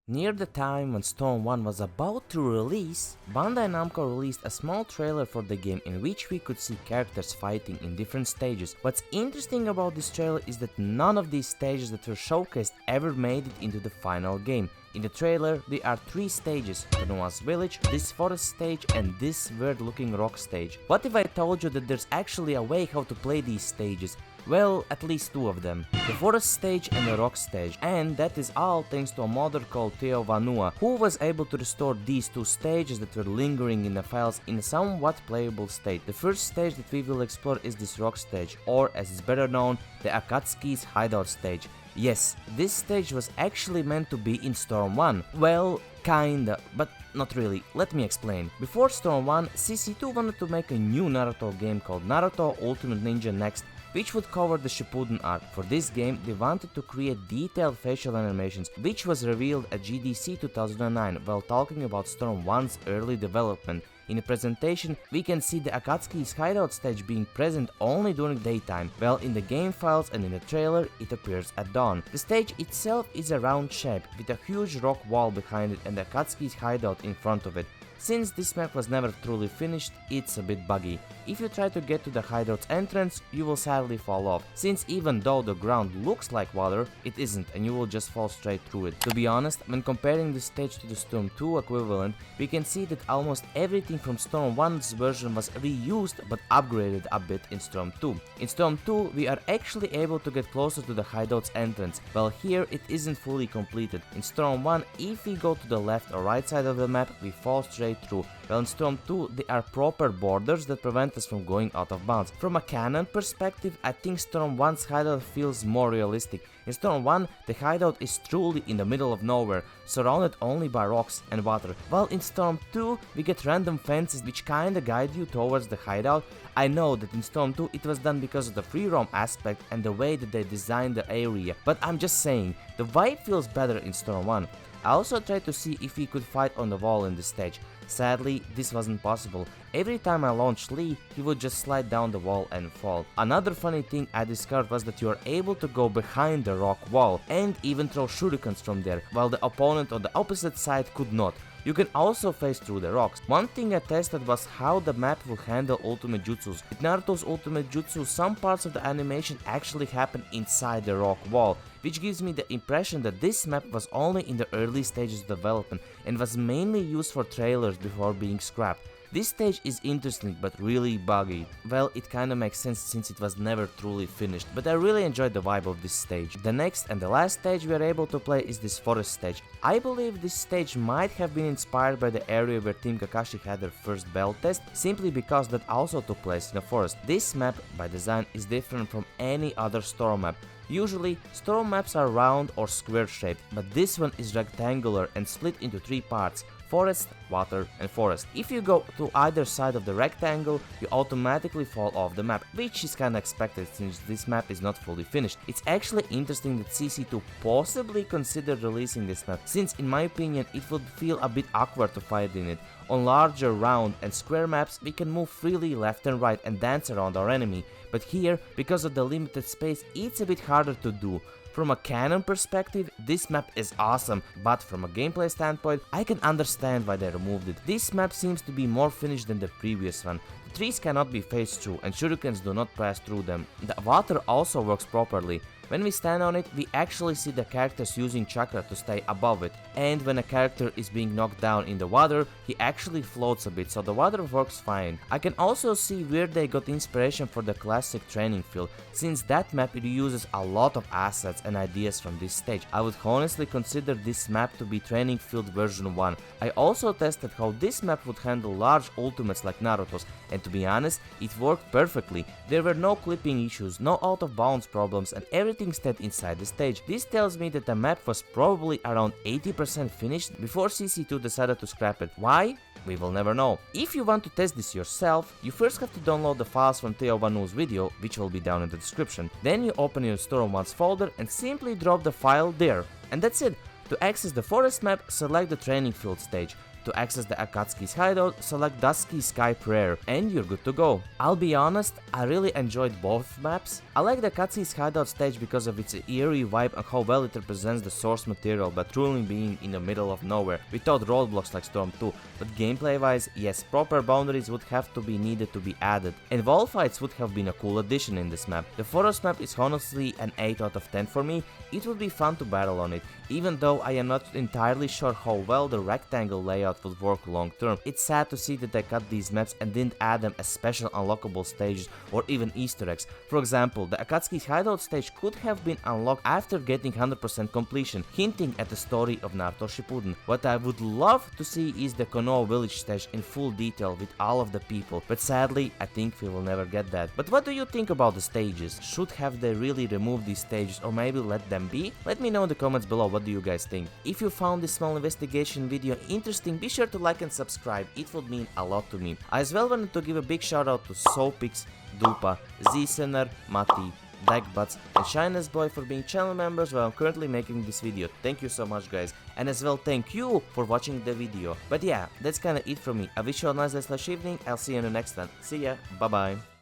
Near the time when Storm 1 was about to release, Bandai Namco released a small trailer for the game in which we could see characters fighting in different stages. What's interesting about this trailer is that none of these stages that were showcased ever made it into the final game. In the trailer, there are 3 stages: Konoha's village, this forest stage, and this weird looking rock stage. What if I told you that there's actually a way how to play these stages? Well, at least 2 of them. The forest stage and the rock stage. And that is all thanks to a modder called Teo Vanua, who was able to restore these 2 stages that were lingering in the files in a somewhat playable state. The first stage that we will explore is this rock stage, or as it's better known, the Akatsuki's hideout stage. Yes, this stage was actually meant to be in Storm 1. Well, kinda, but not really. Let me explain. Before Storm 1, CC2 wanted to make a new Naruto game called Naruto Ultimate Ninja Next, which would cover the Shippuden arc. For this game, they wanted to create detailed facial animations, which was revealed at GDC 2009 while talking about Storm 1's early development. In the presentation, we can see the Akatsuki's hideout stage being present only during daytime, while in the game files and in the trailer, it appears at dawn. The stage itself is a round shape, with a huge rock wall behind it and the Akatsuki's hideout in front of it. Since this map was never truly finished, it's a bit buggy. If you try to get to the hideout's entrance, you will sadly fall off, since even though the ground looks like water, it isn't and you will just fall straight through it. To be honest, when comparing this stage to the Storm 2 equivalent, we can see that almost everything from Storm 1's version was reused but upgraded a bit in Storm 2. In Storm 2, we are actually able to get closer to the hideout's entrance, while here it isn't fully completed. In Storm 1, if we go to the left or right side of the map, we fall straight through, while in Storm 2 there are proper borders that prevent us from going out of bounds. From a canon perspective, I think Storm 1's hideout feels more realistic. In Storm 1, the hideout is truly in the middle of nowhere, surrounded only by rocks and water, while in Storm 2 we get random fences which kinda guide you towards the hideout. I know that in Storm 2 it was done because of the free roam aspect and the way that they designed the area, but I'm just saying, the vibe feels better in Storm 1. I also tried to see if we could fight on the wall in this stage. Sadly, this wasn't possible. Every time I launched Lee, he would just slide down the wall and fall. Another funny thing I discovered was that you are able to go behind the rock wall and even throw shurikens from there, while the opponent on the opposite side could not. You can also phase through the rocks. One thing I tested was how the map will handle ultimate jutsus. With Naruto's ultimate jutsu, some parts of the animation actually happen inside the rock wall, which gives me the impression that this map was only in the early stages of development and was mainly used for trailers before being scrapped. This stage is interesting but really buggy. Well, it kinda makes sense since it was never truly finished, but I really enjoyed the vibe of this stage. The next and the last stage we are able to play is this forest stage. I believe this stage might have been inspired by the area where Team Kakashi had their first bell test, simply because that also took place in a forest. This map, by design, is different from any other Storm map. Usually, Storm maps are round or square shaped, but this one is rectangular and split into 3 parts: forest, water, and forest. If you go to either side of the rectangle, you automatically fall off the map, which is kinda expected since this map is not fully finished. It's actually interesting that CC2 possibly considered releasing this map, since in my opinion it would feel a bit awkward to fight in it. On larger round and square maps, we can move freely left and right and dance around our enemy, but here, because of the limited space, it's a bit harder to do. From a canon perspective, this map is awesome, but from a gameplay standpoint, I can understand why they removed it. This map seems to be more finished than the previous one. The trees cannot be phased through and shurikens do not pass through them. The water also works properly. When we stand on it, we actually see the characters using chakra to stay above it, and when a character is being knocked down in the water, he actually floats a bit, so the water works fine. I can also see where they got inspiration for the classic training field, since that map reuses a lot of assets and ideas from this stage. I would honestly consider this map to be training field version 1. I also tested how this map would handle large ultimates like Naruto's, and to be honest, it worked perfectly. There were no clipping issues, no out of bounds problems, and everything stayed inside the stage. This tells me that the map was probably around 80% finished before CC2 decided to scrap it. Why? We will never know. If you want to test this yourself, you first have to download the files from Teo Vanu's video, which will be down in the description. Then you open your Storm 1's folder and simply drop the file there. And that's it. To access the forest map, select the training field stage. To access the Akatsuki's hideout, select Dusky Sky Prayer and you're good to go. I'll be honest, I really enjoyed both maps. I like the Akatsuki's hideout stage because of its eerie vibe and how well it represents the source material, but truly being in the middle of nowhere, without roadblocks like Storm 2. But gameplay wise, yes, proper boundaries would have to be needed to be added, and wall fights would have been a cool addition in this map. The forest map is honestly an 8 out of 10 for me. It would be fun to battle on it, even though I am not entirely sure how well the rectangle layout would work long term. It's sad to see that they cut these maps and didn't add them as special unlockable stages or even Easter eggs. For example, the Akatsuki's hideout stage could have been unlocked after getting 100% completion, hinting at the story of Naruto Shippuden. What I would love to see is the Konoha village stage in full detail with all of the people, but sadly I think we will never get that. But what do you think about the stages? Should have they really removed these stages or maybe let them be? Let me know in the comments below, what do you guys think? If you found this small investigation video interesting, be sure to like and subscribe, it would mean a lot to me. I as well wanted to give a big shout out to Sopix, Dupa, Z-Sener, Mati, Dagbuts and Shyness Boy for being channel members while I'm currently making this video. Thank you so much guys, and as well thank you for watching the video. But yeah, that's kinda it from me. I wish you a nice day/evening, I'll see you in the next one. See ya, bye bye.